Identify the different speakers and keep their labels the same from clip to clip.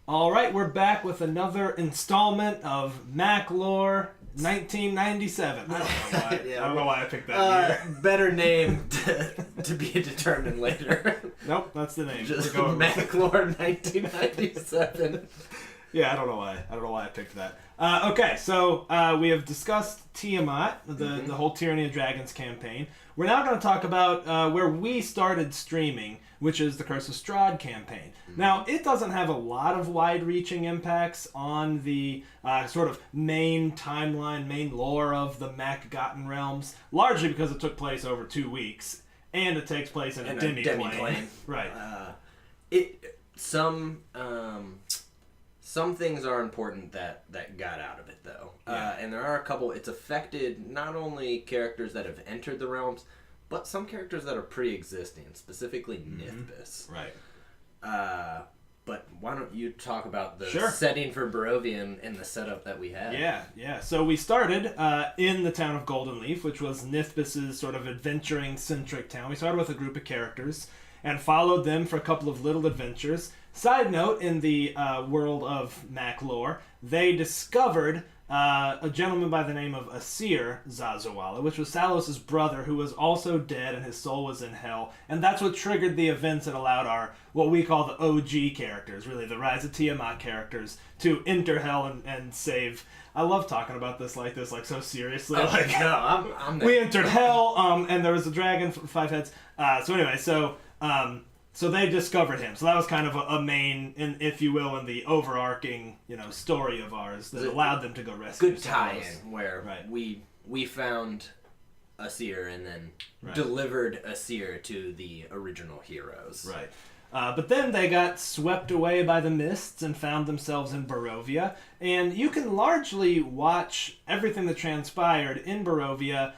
Speaker 1: All right, we're back with another installment of Mac Lore 1997. I don't know why.
Speaker 2: Yeah,
Speaker 1: I don't know why I picked that year.
Speaker 2: Better name to be determined later.
Speaker 1: Nope, that's the name.
Speaker 2: Just Mac Lore 1997.
Speaker 1: Yeah, I don't know why. I don't know why I picked that. Okay, so we have discussed Tiamat, the whole Tyranny of Dragons campaign. We're now going to talk about where we started streaming, which is the Curse of Strahd campaign. Now, it doesn't have a lot of wide-reaching impacts on the sort of main timeline, main lore of the MacGotten Realms, largely because it took place over 2 weeks, and it takes place in a demi-plane. Right.
Speaker 2: Some things are important that got out of it, though.
Speaker 1: Yeah.
Speaker 2: And there are a couple. It's affected not only characters that have entered the realms, but some characters that are pre-existing, specifically Nithbis.
Speaker 1: Right.
Speaker 2: But why don't you talk about the
Speaker 1: Sure.
Speaker 2: setting for Barovia and the setup that we had?
Speaker 1: Yeah. So we started in the town of Golden Leaf, which was Nithbis's sort of adventuring-centric town. We started with a group of characters and followed them for a couple of little adventures. Side note, in the world of Mac lore, they discovered a gentleman by the name of Asir Zazawala, which was Salos' brother, who was also dead and his soul was in hell. And that's what triggered the events that allowed our, what we call the OG characters, really the Rise of Tiamat characters, to enter hell and save. I love talking about this like so seriously.
Speaker 2: Oh,
Speaker 1: like,
Speaker 2: no, I'm
Speaker 1: we entered hell, and there was a dragon, 5 heads. So they discovered him. So that was kind of a main, if you will, in the overarching, story of ours that allowed them to go rescue.
Speaker 2: Good tie-in where we found Asir and then delivered Asir to the original heroes.
Speaker 1: Right. But then they got swept away by the mists and found themselves in Barovia. And you can largely watch everything that transpired in Barovia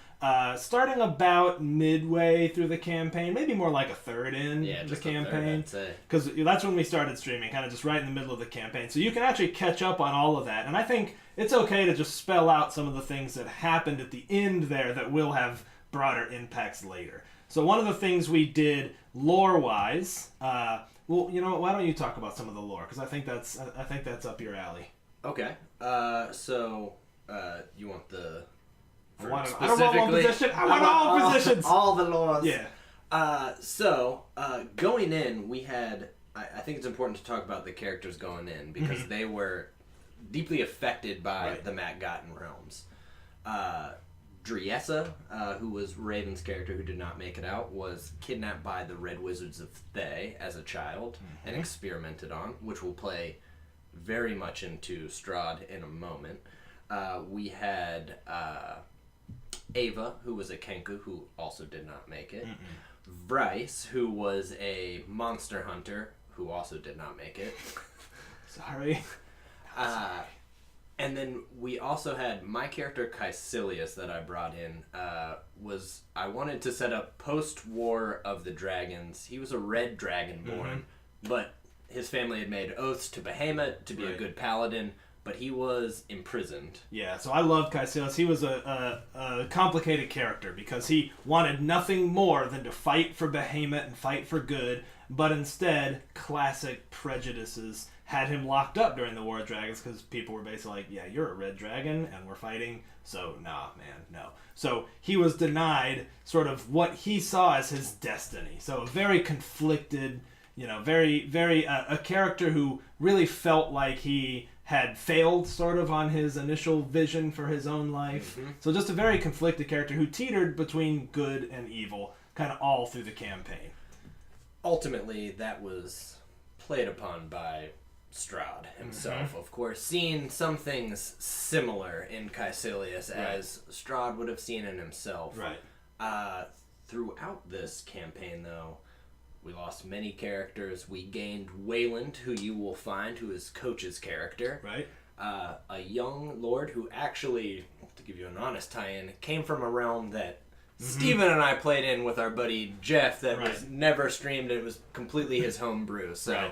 Speaker 1: starting about midway through the campaign, maybe more like a third in the campaign. Because that's when we started streaming, kind of just right in the middle of the campaign. So you can actually catch up on all of that. And I think it's okay to just spell out some of the things that happened at the end there that will have broader impacts later. So one of the things we did lore-wise, well, you know what? Why don't you talk about some of the lore? Because I think that's up your alley.
Speaker 2: Okay. So you want the...
Speaker 1: I don't want one position. I want all positions.
Speaker 2: All the laws.
Speaker 1: Yeah.
Speaker 2: So going in, we had... I think it's important to talk about the characters going in because they were deeply affected by the MacGotten Realms. Driessa, who was Raven's character who did not make it out, was kidnapped by the Red Wizards of Thay as a child and experimented on, which will play very much into Strahd in a moment. We had Ava, who was a Kenku, who also did not make it. Bryce, who was a monster hunter, who also did not make it.
Speaker 1: Sorry.
Speaker 2: And then we also had my character Caecilius that I brought in. I wanted to set up post-War of the Dragons. He was a red dragonborn, but his family had made oaths to Behemoth to be a good paladin, but he was imprisoned.
Speaker 1: Yeah, so I loved Caecilius. He was a complicated character because he wanted nothing more than to fight for Behemoth and fight for good, but instead, classic prejudices had him locked up during the War of Dragons because people were basically like, yeah, you're a red dragon and we're fighting, so nah, man, no. So he was denied sort of what he saw as his destiny. So a very conflicted, very a character who really felt like he had failed sort of on his initial vision for his own life. So just a very conflicted character who teetered between good and evil kind of all through the campaign.
Speaker 2: Ultimately, that was played upon by Strahd himself, of course, seeing some things similar in Caecilius as Strahd would have seen in himself.
Speaker 1: Right.
Speaker 2: Throughout this campaign, though, we lost many characters. We gained Wayland, who you will find, who is Coach's character.
Speaker 1: Right.
Speaker 2: A young lord who actually, to give you an honest tie-in, came from a realm that Steven and I played in with our buddy Jeff that was never streamed. It was completely his home brew. So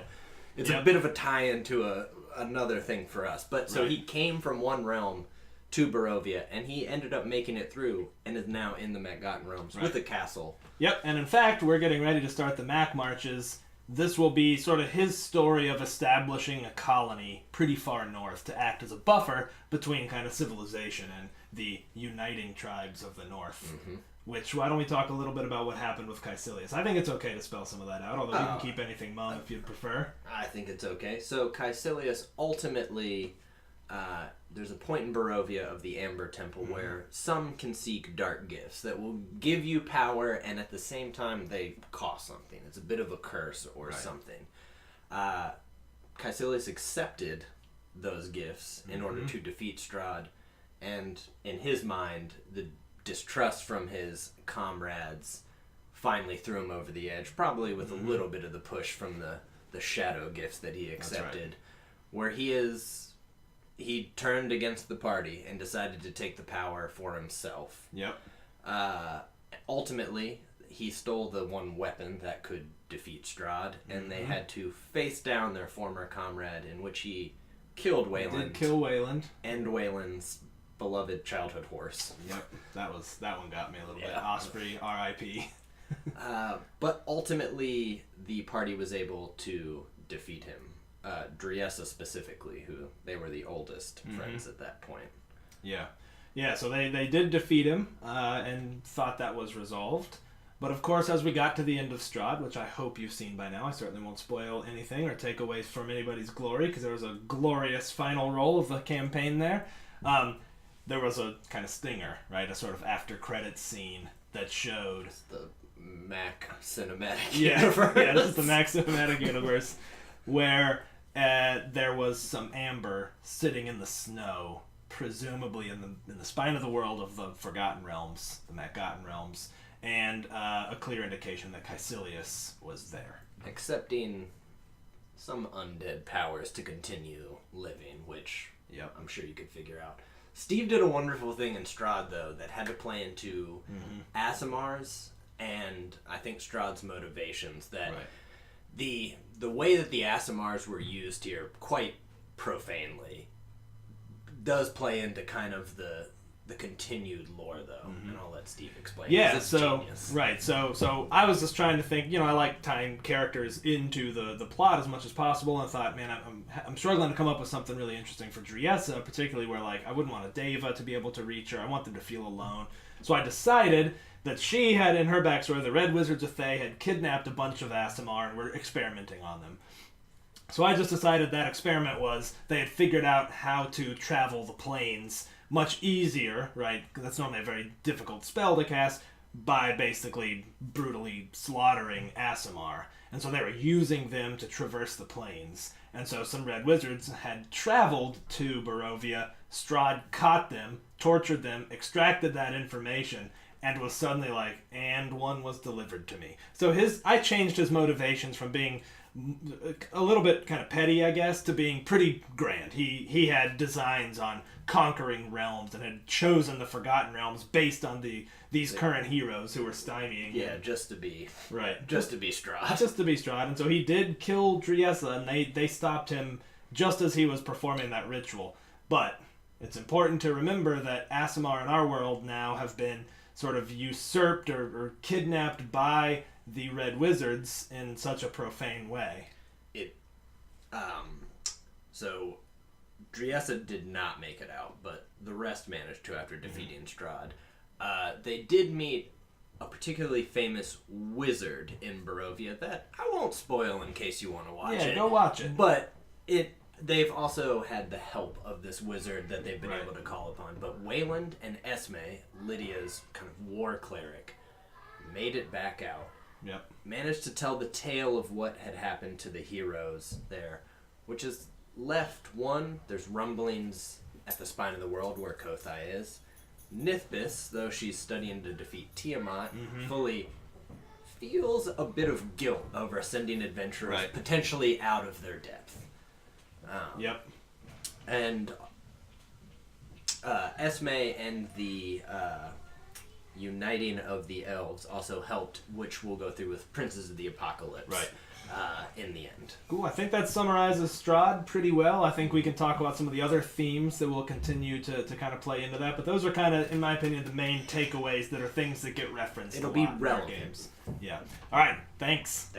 Speaker 2: it's a bit of a tie-in to another thing for us. But so he came from one realm to Barovia, and he ended up making it through and is now in the MacGotten Realms with a castle.
Speaker 1: Yep, and in fact, we're getting ready to start the Mac marches this will be sort of his story of establishing a colony pretty far north to act as a buffer between kind of civilization and the uniting tribes of the north.
Speaker 2: Mm-hmm.
Speaker 1: Which, why don't we talk a little bit about what happened with Caecilius? I think it's okay to spell some of that out, although you can keep anything mum if you'd prefer.
Speaker 2: I think it's okay. So Caecilius ultimately, there's a point in Barovia of the Amber Temple where some can seek dark gifts that will give you power, and at the same time they cost something. It's a bit of a curse or something. Caecilius accepted those gifts in order to defeat Strahd, and in his mind, the distrust from his comrades finally threw him over the edge, probably with a little bit of the push from the shadow gifts that he accepted, where he turned against the party and decided to take the power for himself.
Speaker 1: Yep.
Speaker 2: Ultimately, he stole the one weapon that could defeat Strahd, and they had to face down their former comrade, in which he killed Wayland.
Speaker 1: Did kill Wayland.
Speaker 2: And Wayland's beloved childhood horse.
Speaker 1: Yep, that one got me a little bit. Osprey, R.I.P.
Speaker 2: But ultimately, the party was able to defeat him. Driessa specifically, who they were the oldest friends at that point.
Speaker 1: Yeah. So they did defeat him and thought that was resolved. But of course, as we got to the end of Strahd, which I hope you've seen by now, I certainly won't spoil anything or take away from anybody's glory, because there was a glorious final roll of the campaign there. There was a kind of stinger, right? A sort of after-credits scene that showed...
Speaker 2: It's the Mac Cinematic
Speaker 1: Universe. Yeah, this is the Mac Cinematic Universe, where there was some amber sitting in the snow, presumably in the spine of the world of the Forgotten Realms, the MacGotten Realms, and a clear indication that Caecilius was there.
Speaker 2: Accepting some undead powers to continue living, which I'm sure you could figure out. Steve did a wonderful thing in Strahd, though, that had to play into Asimar's and I think Strahd's motivations. That the way that the Asimars were used here, quite profanely, does play into kind of the continued lore, though, and I'll let Steve explain.
Speaker 1: Yeah, so I was just trying to think. I like tying characters into the plot as much as possible, and I thought, man, I'm struggling to come up with something really interesting for Driessa, particularly where I wouldn't want a Deva to be able to reach her. I want them to feel alone. So I decided that she had in her backstory the Red Wizards of Thay had kidnapped a bunch of Aasimar and were experimenting on them. So I just decided that experiment was they had figured out how to travel the plains much easier, right? That's normally a very difficult spell to cast, by basically brutally slaughtering Aasimar. And so they were using them to traverse the plains. And so some Red Wizards had traveled to Barovia. Strahd caught them, tortured them, extracted that information, and was suddenly like, and one was delivered to me. So I changed his motivations from being a little bit kind of petty, I guess, to being pretty grand. He had designs on conquering realms and had chosen the Forgotten Realms based on these current heroes who were stymieing him.
Speaker 2: Yeah, just to be
Speaker 1: Strahd.
Speaker 2: Just to be Strahd.
Speaker 1: And so he did kill Driessa, and they stopped him just as he was performing that ritual. But it's important to remember that Aasimar in our world now have been sort of usurped or kidnapped by the Red Wizards in such a profane way.
Speaker 2: So Driessa did not make it out, but the rest managed to after defeating Strahd. They did meet a particularly famous wizard in Barovia that I won't spoil in case you want to watch it.
Speaker 1: Yeah, go watch it.
Speaker 2: But they've also had the help of this wizard that they've been able to call upon. But Wayland and Esme, Lydia's kind of war cleric, made it back out.
Speaker 1: Yep.
Speaker 2: Managed to tell the tale of what had happened to the heroes there, which has left there's rumblings at the spine of the world where Kothai is. Nithbis, though she's studying to defeat Tiamat, fully feels a bit of guilt over sending adventurers potentially out of their depth. And Esme and the uniting of the elves also helped, which we'll go through with Princes of the Apocalypse in the end.
Speaker 1: Cool. I think that summarizes Strahd pretty well. I think we can talk about some of the other themes that will continue to kind of play into that, but those are kind of, in my opinion, the main takeaways that are things that get referenced.
Speaker 2: It'll be
Speaker 1: in our
Speaker 2: relevant.
Speaker 1: games. Yeah. All right. Thanks.